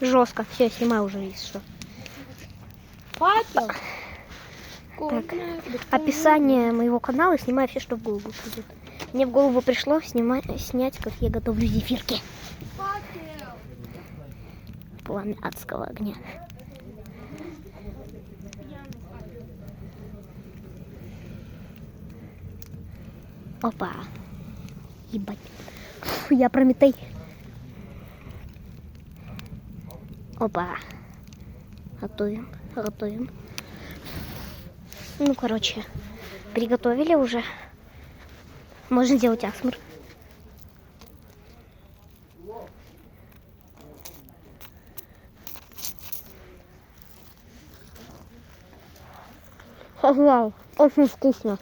Жестко. Все, снимай уже, если что. Факел. Так, описание моего канала, снимай все, что в голову придет. Мне в голову пришло снять, как я готовлю зефирки. Факел. Пламя адского огня. Опа. Ебать. Фу, я Прометей. Опа. Готовим, готовим. Ну, короче, приготовили уже. Можно делать асмр. Вау, очень вкусно.